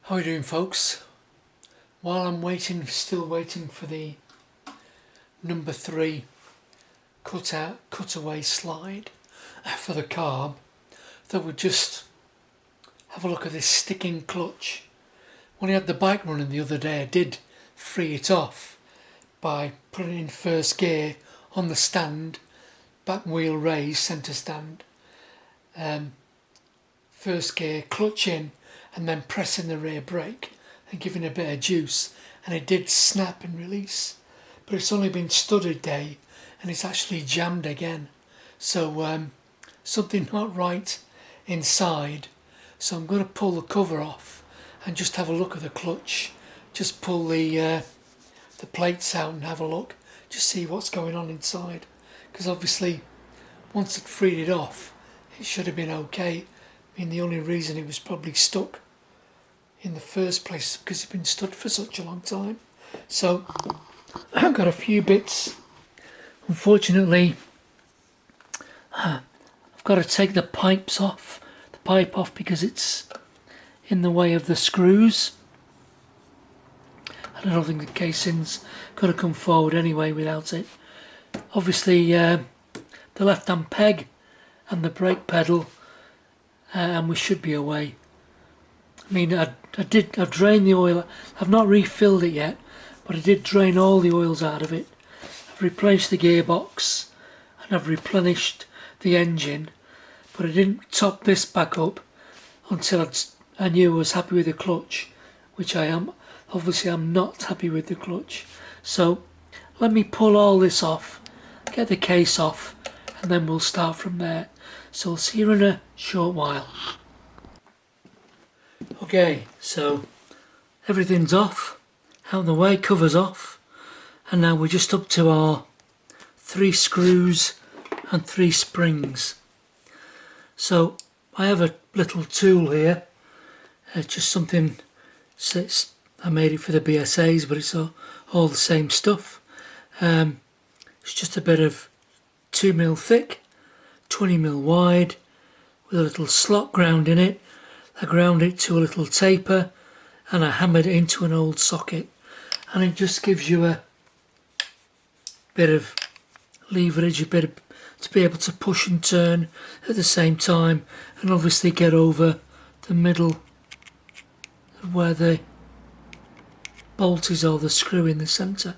How are you doing, folks? While I'm still waiting for the number 3 cutaway slide for the carb, thought we'd just have a look at this sticking clutch. When I had the bike running the other day, I did free it off by putting it in first gear on the stand, back wheel raised, centre stand, first gear, clutch in, and then pressing the rear brake and giving a bit of juice, and it did snap and release. But it's only been stood a day and it's actually jammed again, so something not right inside. So I'm going to pull the cover off and just have a look at the clutch, just pull the plates out and have a look, just see what's going on inside, because obviously once it freed it off it should have been okay. I mean, the only reason it was probably stuck in the first place is because it's been stood for such a long time. So I've got a few bits. Unfortunately, I've got to take the pipe off because it's in the way of the screws. I don't think the casing's going to come forward anyway without it. Obviously, the left-hand peg and the brake pedal, and we should be away. I mean, I've drained the oil. I've not refilled it yet, but I did drain all the oils out of it. I've replaced the gearbox and I've replenished the engine, but I didn't top this back up until I knew I was happy with the clutch, which I am. Obviously I'm not happy with the clutch. So let me pull all this off, get the case off, and then we'll start from there. So I'll see you in a short while. Okay, so everything's off, out of the way, cover's off, and now we're just up to our 3 screws and 3 springs. So I have a little tool here, just something, I made it for the BSAs, but it's all the same stuff. It's just a bit of 2mm thick, 20mm wide, with a little slot ground in it. I ground it to a little taper and I hammered it into an old socket, and it just gives you a bit of leverage, to be able to push and turn at the same time, and obviously get over the middle of where the bolt is, or the screw in the centre.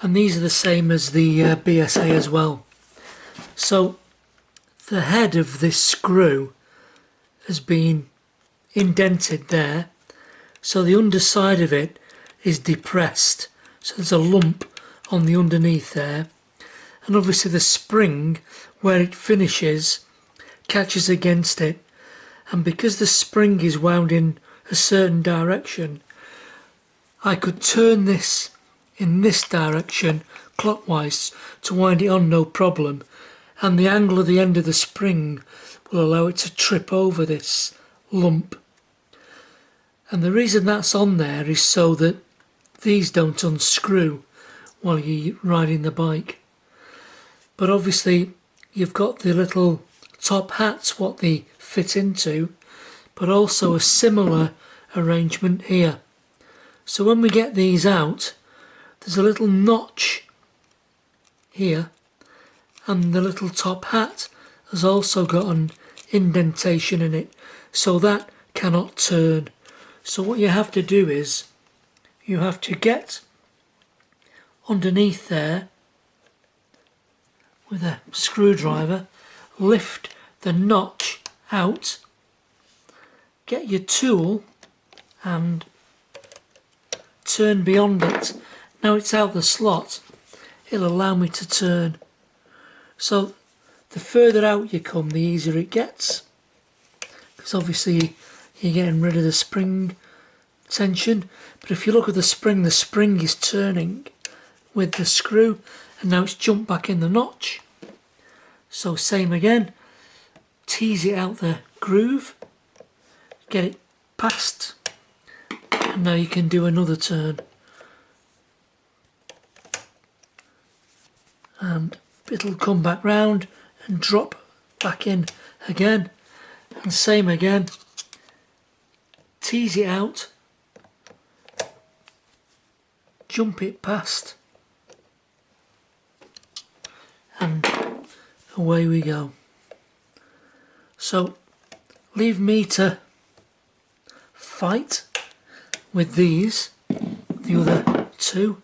And these are the same as the BSA as well. So the head of this screw has been indented there, so the underside of it is depressed, so there's a lump on the underneath there, and obviously the spring where it finishes catches against it, and because the spring is wound in a certain direction, I could turn this in this direction clockwise to wind it on, no problem, and the angle of the end of the spring will allow it to trip over this lump. And the reason that's on there is so that these don't unscrew while you're riding the bike. But obviously you've got the little top hats, what they fit into, but also a similar arrangement here. So when we get these out, there's a little notch here, and the little top hat has also got an indentation in it, so that cannot turn. So what you have to do is you have to get underneath there with a screwdriver, lift the notch out, get your tool and turn beyond it. Now it's out the slot, it'll allow me to turn. So the further out you come, the easier it gets, because obviously you're getting rid of the spring tension. But if you look at the spring is turning with the screw, and now it's jumped back in the notch. So same again, tease it out the groove, get it past, and now you can do another turn, and it'll come back round and drop back in again, and same again, tease it out, jump it past, and away we go. So leave me to fight with these, the other two.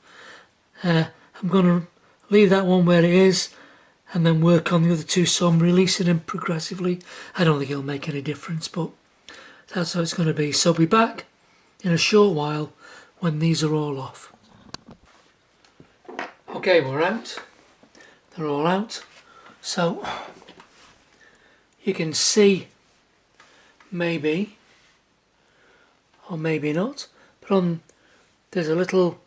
I'm going to leave that one where it is and then work on the other two, so I'm releasing them progressively. I don't think it'll make any difference, but that's how it's going to be. So I'll be back in a short while when these are all off. Okay, we're out. They're all out. So you can see, maybe, or maybe not, but there's a little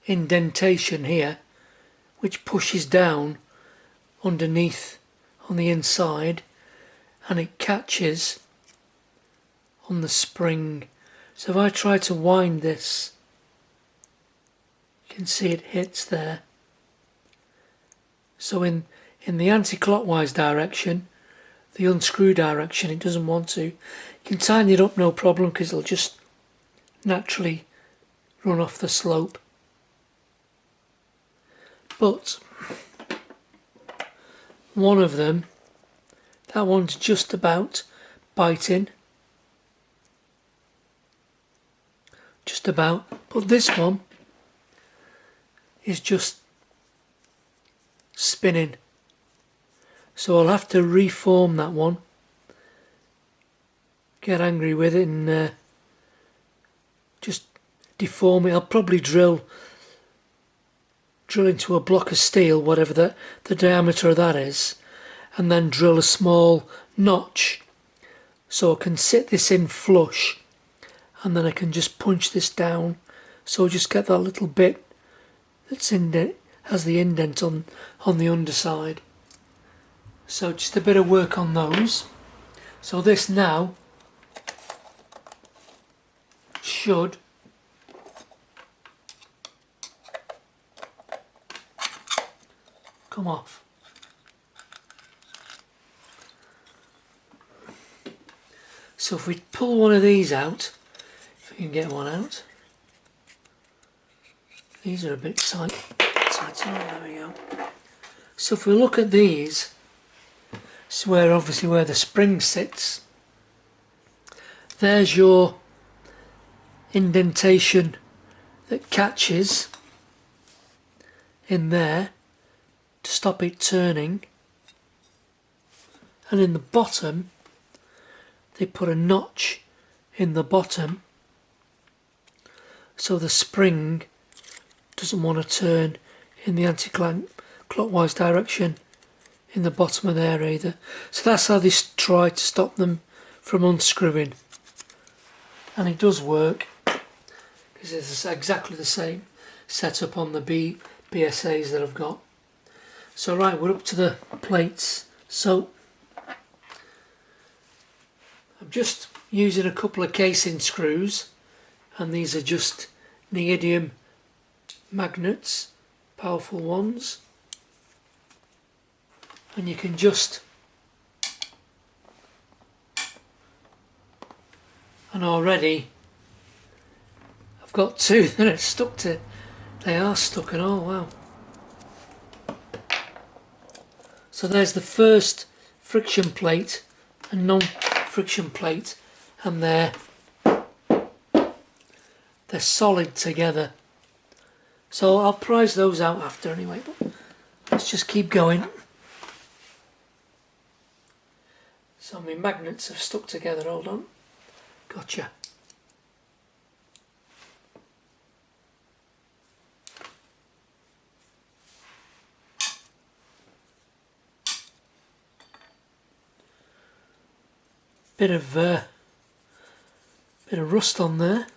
indentation here which pushes down underneath on the inside, and it catches on the spring. So if I try to wind this, you can see it hits there. So in the anti-clockwise direction, the unscrew direction, it doesn't want to. You can tighten it up, no problem, because it'll just naturally run off the slope. But one of them, that one's just about biting. Just about. But this one is just spinning. So I'll have to reform that one. Get angry with it and just deform it. I'll probably drill into a block of steel, whatever the diameter of that is, and then drill a small notch so I can sit this in flush, and then I can just punch this down, so just get that little bit that's has the indent on the underside. So just a bit of work on those. So this now should come off. So if we pull one of these out, if we can get one out, these are a bit tight. There we go. So if we look at these, it's obviously where the spring sits. There's your indentation that catches in there to stop it turning, and in the bottom they put a notch in the bottom so the spring doesn't want to turn in the anti-clockwise direction in the bottom of there either. So that's how they try to stop them from unscrewing, and it does work because it's exactly the same setup on the BSAs that I've got. So right, we're up to the plates. So I'm just using a couple of casing screws, and these are just neodymium magnets, powerful ones, and you can just, and already I've got two that are stuck to, they are stuck, and oh wow. So there's the first friction plate and non-friction plate, and they're solid together. So I'll prize those out after anyway, but let's just keep going. So my magnets have stuck together, hold on. Gotcha. Bit of rust on there.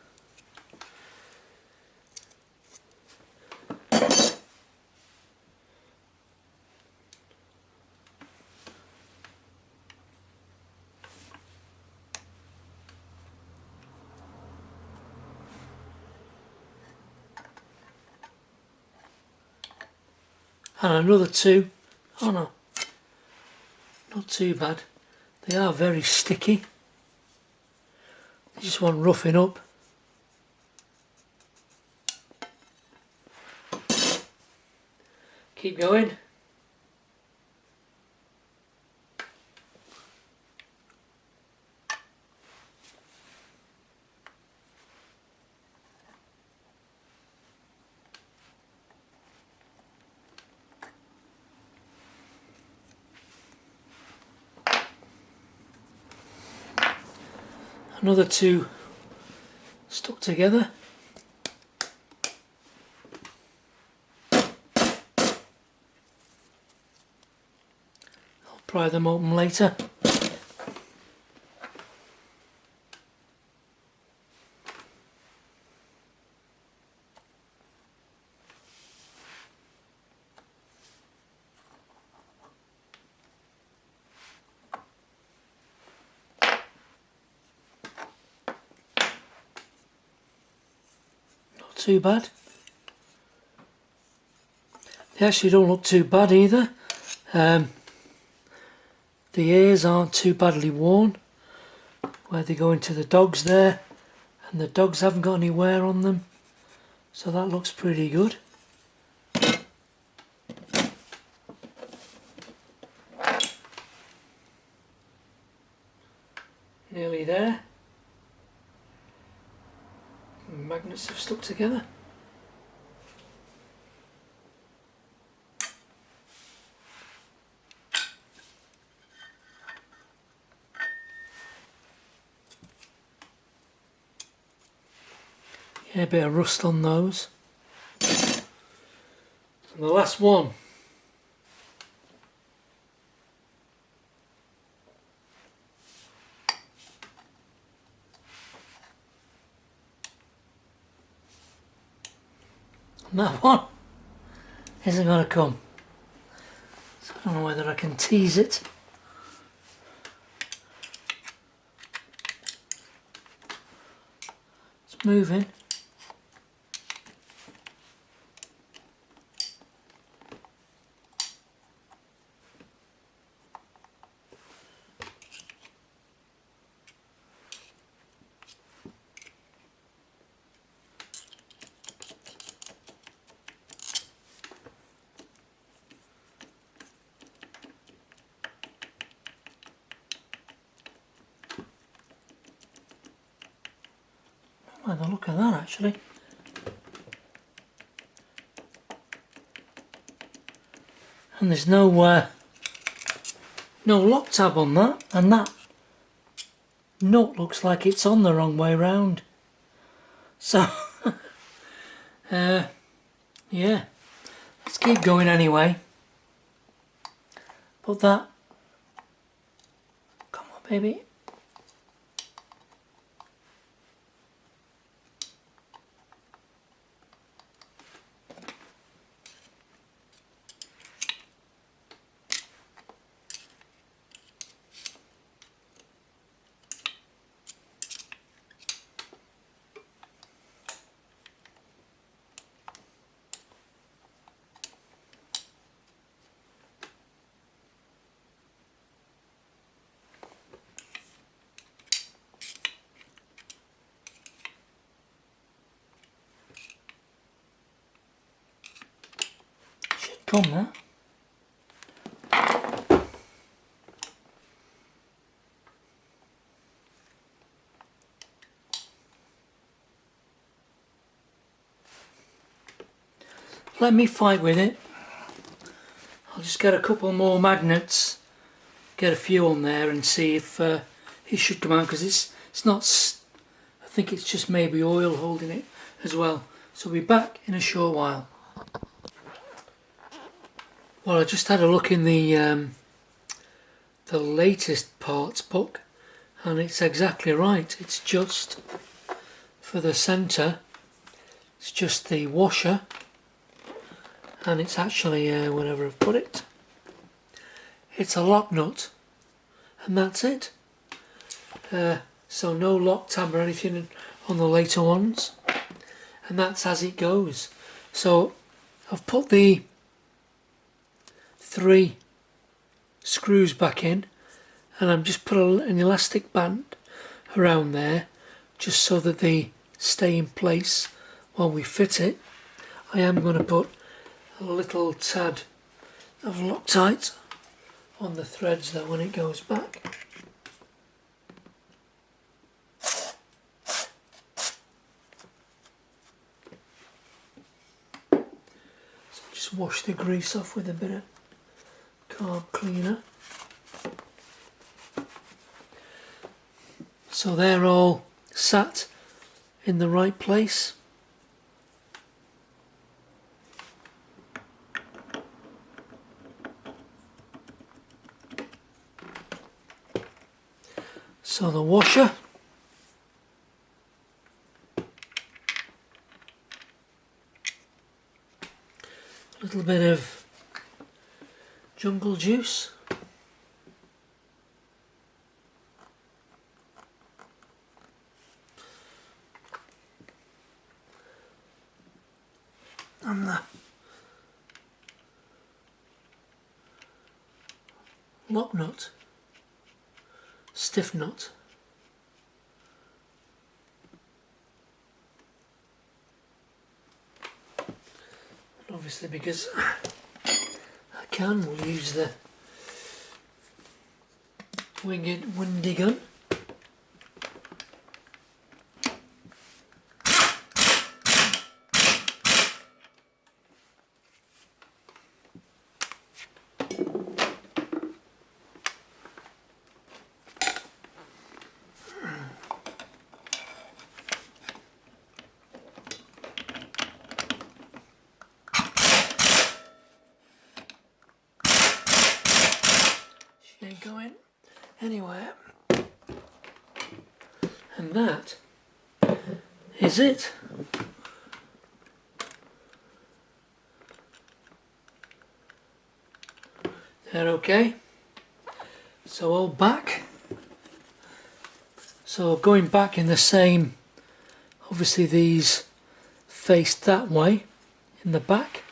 And another two. Oh no, not too bad. They are very sticky. just want roughing up. Keep going. Another two stuck together. I'll pry them open later. Too bad. They actually don't look too bad either. The ears aren't too badly worn where they go into the dogs there, and the dogs haven't got any wear on them, so that looks pretty good. Nearly there. Magnets have stuck together. Yeah, a bit of rust on those. And the last one. And that one isn't going to come. So I don't know whether I can tease it. It's moving. I like the look of that actually. And there's no lock tab on that, and that nut looks like it's on the wrong way round. So yeah, let's keep going anyway. Put that, come on baby. Come there. Let me fight with it. I'll just get a couple more magnets, get a few on there and see if it should come out, because it's not, I think it's just maybe oil holding it as well. So we'll be back in a short while. Well, I just had a look in the latest parts book, and it's exactly right. It's just for the centre, it's just the washer, and it's actually wherever I've put it, it's a lock nut, and that's it. So no lock tab or anything on the later ones, and that's as it goes. So I've put the 3 screws back in, and I've just put an elastic band around there just so that they stay in place while we fit it. I am going to put a little tad of Loctite on the threads though when it goes back. So just wash the grease off with a bit of carb cleaner. So they're all sat in the right place. So the washer, a little bit of jungle juice, and the lock nut, stiff nut. And obviously because I can, we'll use the winged windy gun. She ain't going anywhere. And that is it. They're okay. So all back. So going back in the same, obviously these faced that way in the back.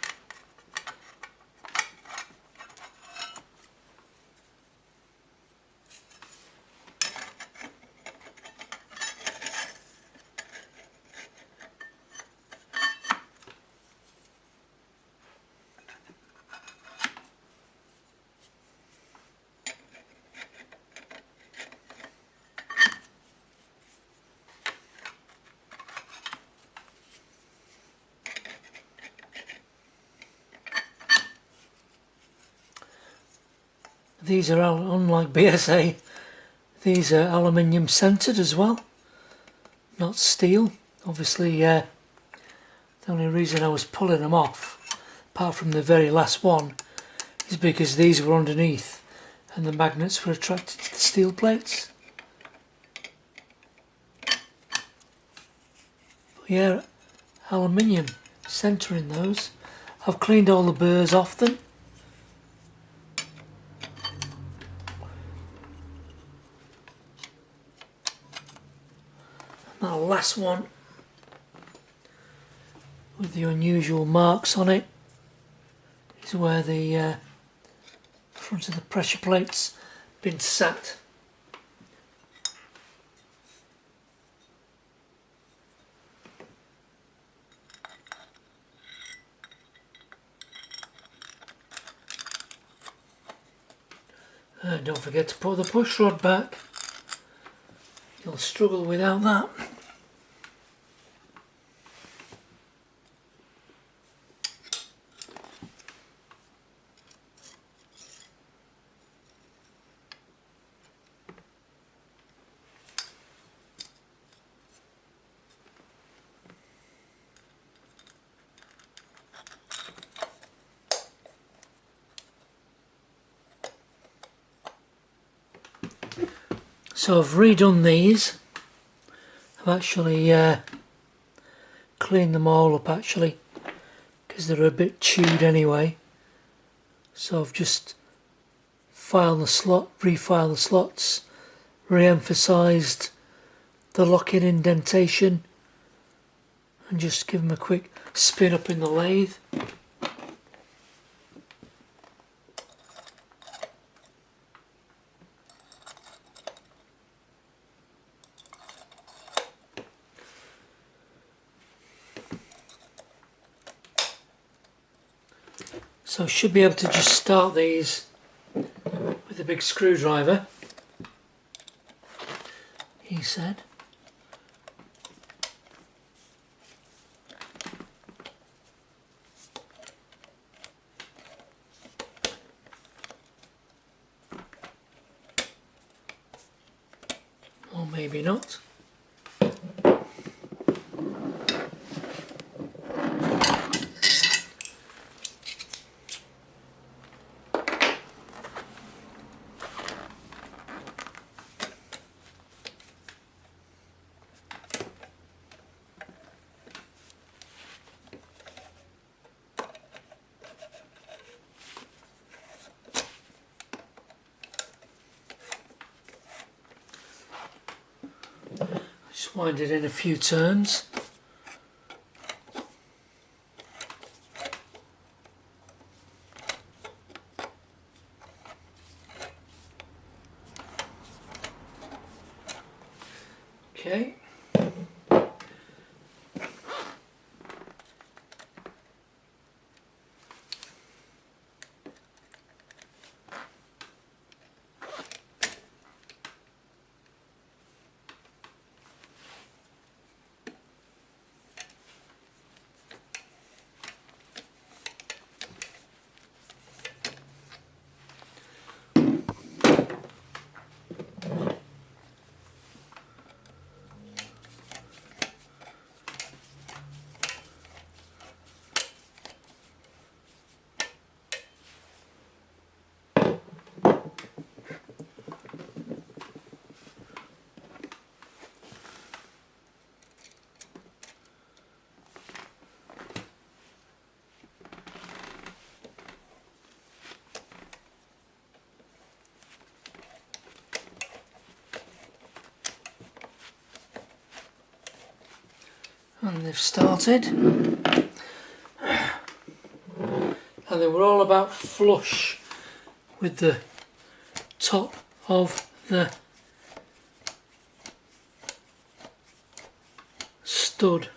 These are, unlike BSA, these are aluminium centered as well, not steel. Obviously the only reason I was pulling them off, apart from the very last one, is because these were underneath and the magnets were attracted to the steel plates. But yeah, aluminium centering those. I've cleaned all the burrs off them. That last one with the unusual marks on it is where the front of the pressure plates been sat. And don't forget to put the push rod back. You'll struggle without that. So I've redone these. I've actually cleaned them all up actually, because they're a bit chewed anyway. So I've just refiled the slots, re-emphasised the lock-in indentation, and just give them a quick spin up in the lathe. So I should be able to just start these with a big screwdriver, he said. Or maybe not. Just wind it in a few turns. Okay. And they've started, and they were all about flush with the top of the stud.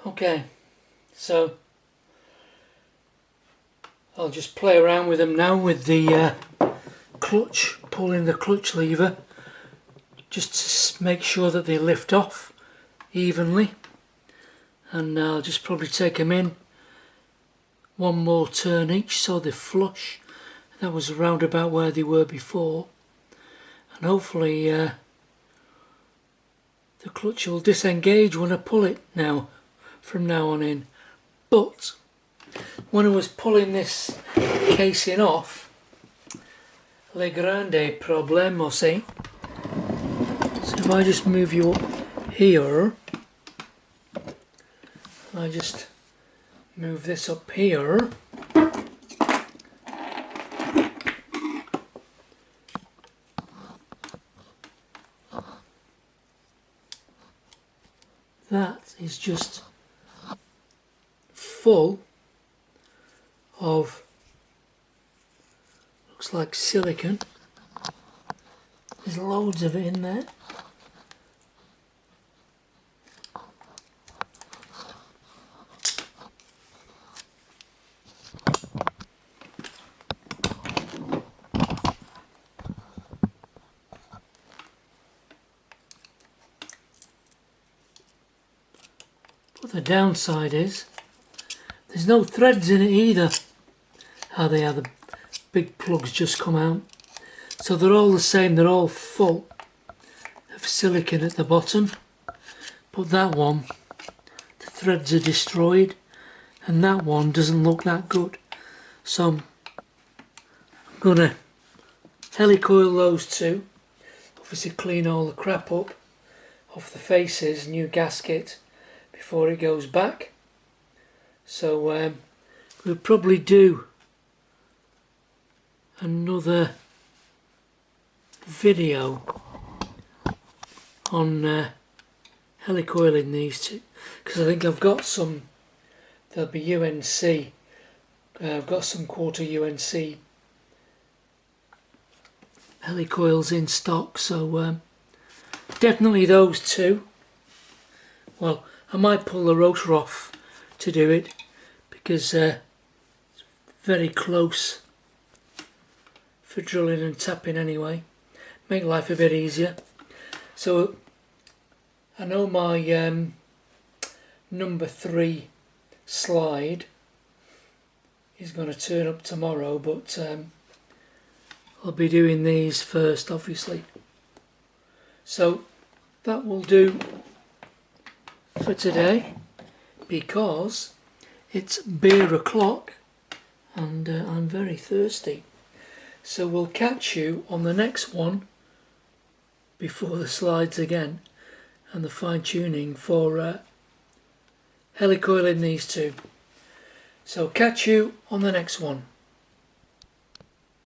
Okay, so I'll just play around with them now with the clutch, pulling the clutch lever just to make sure that they lift off evenly, and I'll just probably take them in one more turn each so they flush. That was around about where they were before, and hopefully the clutch will disengage when I pull it now from now on in. But when I was pulling this casing off, le grande problema, see? So if I just move you up here, I just move this up here, that is just full of, looks like silicone. There's loads of it in there. But the downside is there's no threads in it either. How they are, the big plugs just come out. So they're all the same, they're all full of silicone at the bottom. But that one, the threads are destroyed, and that one doesn't look that good. So I'm going to helicoil those two, obviously clean all the crap up off the faces, new gasket before it goes back. So we'll probably do another video on helicoiling these two, because I think I've got some, there'll be UNC, I've got some quarter UNC helicoils in stock, so definitely those two. Well, I might pull the rotor off to do it, because it's very close for drilling and tapping anyway, make life a bit easier. So I know my number 3 slide is going to turn up tomorrow, but I'll be doing these first, obviously. So that will do for today, because it's beer o'clock and I'm very thirsty. So we'll catch you on the next one before the slides again and the fine tuning for helicoiling these two. So catch you on the next one.